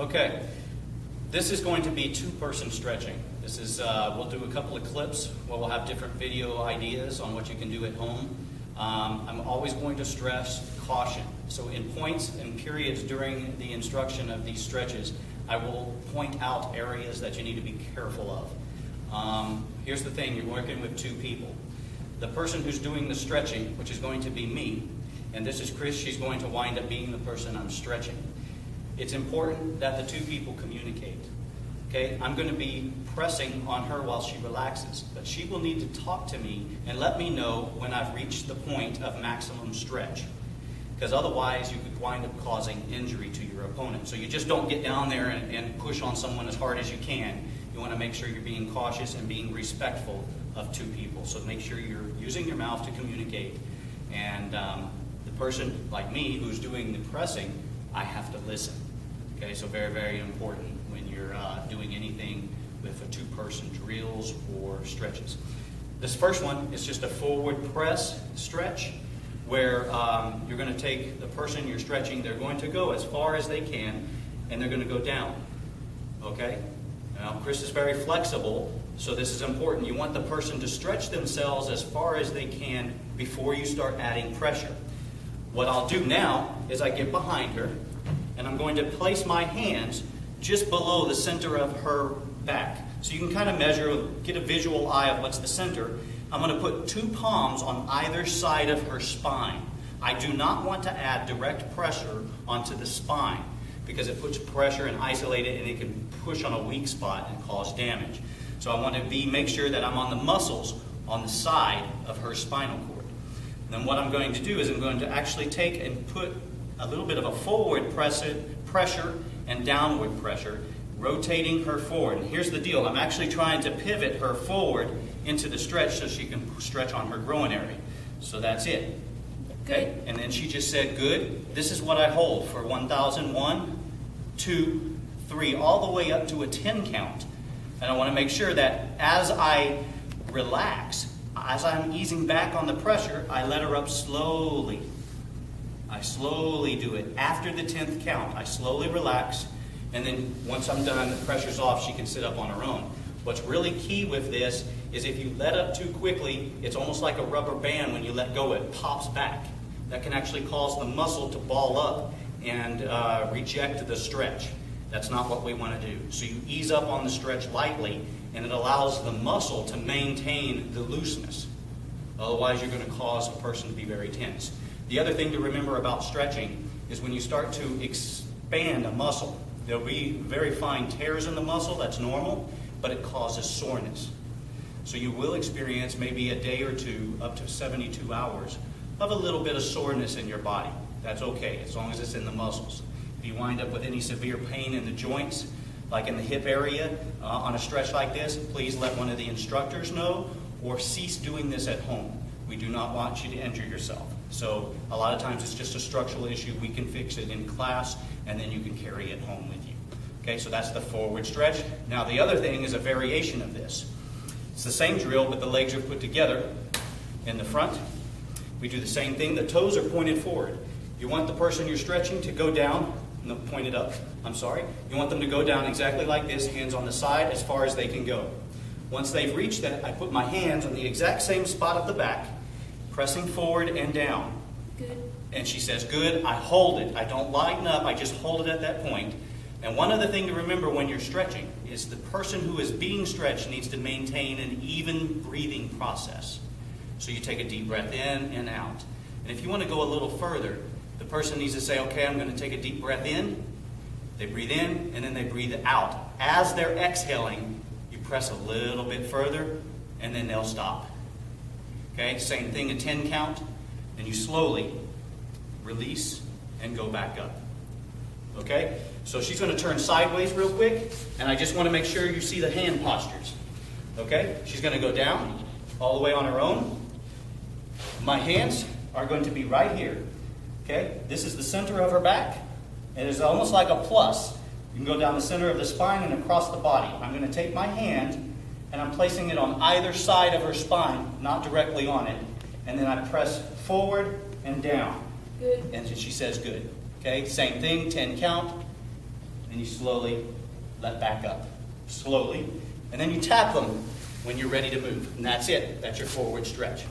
Okay, this is going to be two-person stretching. This is, we'll do a couple of clips where we'll have different video ideas on what you can do at home. I'm always going to stress caution. So in points and periods during the instruction of these stretches, I will point out areas that you need to be careful of. Here's the thing, you're working with two people. The person who's doing the stretching, which is going to be me, and this is Chris, she's going to wind up being the person I'm stretching. It's important that the two people communicate. Okay, I'm going to be pressing on her while she relaxes, but she will need to talk to me and let me know when I've reached the point of maximum stretch. Because otherwise you could wind up causing injury to your opponent. So you just don't get down there and push on someone as hard as you can. You want to make sure you're being cautious and being respectful of two people. So make sure you're using your mouth to communicate. And the person like me who's doing the pressing, I have to listen. Okay, so very, very important when you're doing anything with a two-person drills or stretches. This first one is just a forward press stretch where you're going to take the person you're stretching, they're going to go as far as they can, and they're going to go down. Okay? Now, Chris is very flexible, so this is important. You want the person to stretch themselves as far as they can before you start adding pressure. What I'll do now is I get behind her, and I'm going to place my hands just below the center of her back. So you can kind of measure, get a visual eye of what's the center. I'm going to put two palms on either side of her spine. I do not want to add direct pressure onto the spine because it puts pressure and isolate it and it can push on a weak spot and cause damage. So I want to make sure that I'm on the muscles on the side of her spinal cord. And then what I'm going to do is I'm going to actually take and put a little bit of a forward pressure and downward pressure, rotating her forward. And here's the deal. I'm actually trying to pivot her forward into the stretch so she can stretch on her groin area. So that's it. Okay? And then she just said, good. This is what I hold for 1,001, 2, 3, all the way up to a 10 count. And I want to make sure that as I relax, as I'm easing back on the pressure, I let her up slowly. I slowly do it. After the 10th count, I slowly relax, and then once I'm done, the pressure's off, she can sit up on her own. What's really key with this is if you let up too quickly, it's almost like a rubber band. When you let go, it pops back. That can actually cause the muscle to ball up and reject the stretch. That's not what we want to do. So you ease up on the stretch lightly, and it allows the muscle to maintain the looseness. Otherwise, you're going to cause a person to be very tense. The other thing to remember about stretching is when you start to expand a muscle, there'll be very fine tears in the muscle. That's normal, but it causes soreness. So you will experience maybe a day or two, up to 72 hours, of a little bit of soreness in your body. That's okay, as long as it's in the muscles. If you wind up with any severe pain in the joints, like in the hip area, on a stretch like this, please let one of the instructors know or cease doing this at home. We do not want you to injure yourself. So a lot of times it's just a structural issue. We can fix it in class, and then you can carry it home with you. Okay, so that's the forward stretch. Now the other thing is a variation of this. It's the same drill, but the legs are put together in the front. We do the same thing. The toes are pointed forward. You want the person you're stretching to go down, no, pointed up, I'm sorry. You want them to go down exactly like this, hands on the side as far as they can go. Once they've reached that, I put my hands on the exact same spot at the back, pressing forward and down. Good. And she says, good. I hold it. I don't lighten up. I just hold it at that point. And one other thing to remember when you're stretching is the person who is being stretched needs to maintain an even breathing process. So you take a deep breath in and out. And if you want to go a little further, the person needs to say, okay, I'm going to take a deep breath in. They breathe in, and then they breathe out. As they're exhaling, you press a little bit further, and then they'll stop. Okay, same thing, a 10 count. Then you slowly release and go back up. Okay, so she's going to turn sideways real quick, and I just want to make sure you see the hand postures. Okay, she's going to go down all the way on her own. My hands are going to be right here. Okay, this is the center of her back, and it's almost like a plus. You can go down the center of the spine and across the body. I'm going to take my hand, and I'm placing it on either side of her spine, not directly on it. And then I press forward and down. Good. And she says good. Okay, same thing, 10 count. and you slowly let back up. Slowly. And then you tap them when you're ready to move. And that's it. That's your forward stretch.